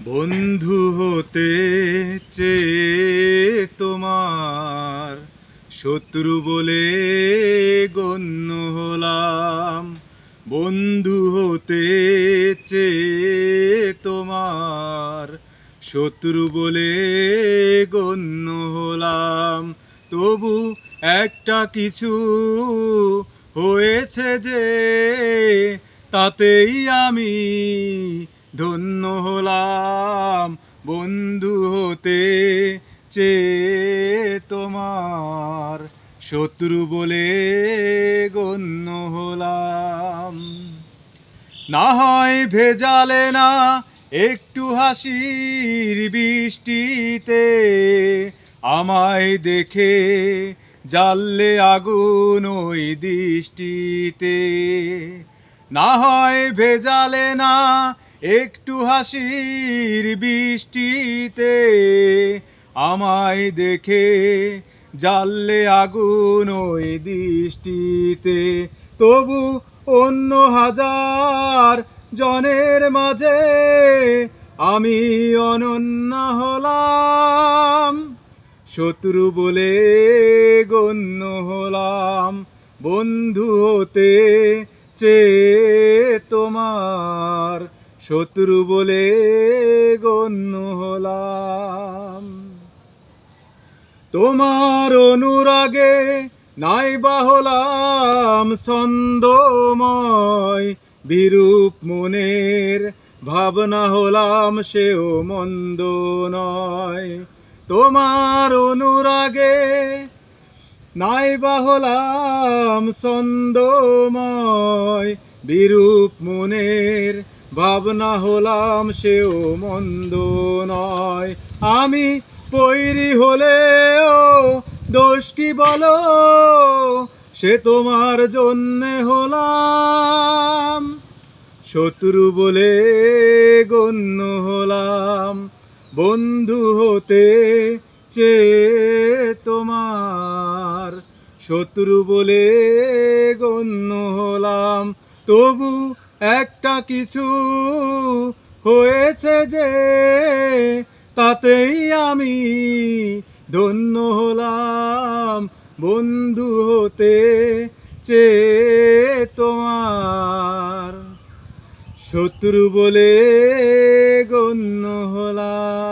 বন্ধু হতে চেয়ে তোমার শত্রু বলে গণ্য হলাম। বন্ধু হতে চেয়ে তোমার শত্রু বলে গণ্য হলাম। তবু একটা কিছু হয়েছে যে, তাতেই আমি ধন্য হলাম। বন্ধু হতে চেয়ে তোমার শত্রু বলে গণ্য হলাম। না হয় ভেজালে না একটু হাসির বৃষ্টিতে, আমায় দেখে জ্বাললে আগুন ওই দৃষ্টিতে। না হয় ভেজালে না একটু হাসির বৃষ্টিতে, আমায় দেখে জ্বাললে আগুন ওই দৃষ্টিতে। তবু অন্য হাজার জনের মাঝে আমি অনন্য হলাম। শত্রু বলে গণ্য হলাম। বন্ধু হতে চেয়ে তোমার শত্রু বলে গণ্য হলাম। তোমার অনুরাগে নাইবা হলাম ছন্দময়, বিরূপ মনের ভাবনা হলাম সেও মন্দ নয়। তোমার অনুরাগে নাইবা হলাম ছন্দময়, বিরূপ মনের ভাবনা হলাম সেও মন্দ নয়। আমি বৈরী হলেও দোষ কি বলো, সে তোমার জন্যে হলাম। শত্রু বলে গণ্য হলাম। বন্ধু হতে চেয়ে তোমার শত্রু বলে গণ্য হলাম। তবু একটা কিছু হয়েছে যে, তাতেই আমি ধন্য হলাম। বন্ধু হতে চেয়ে তোমার শত্রু বলে গণ্য হলাম।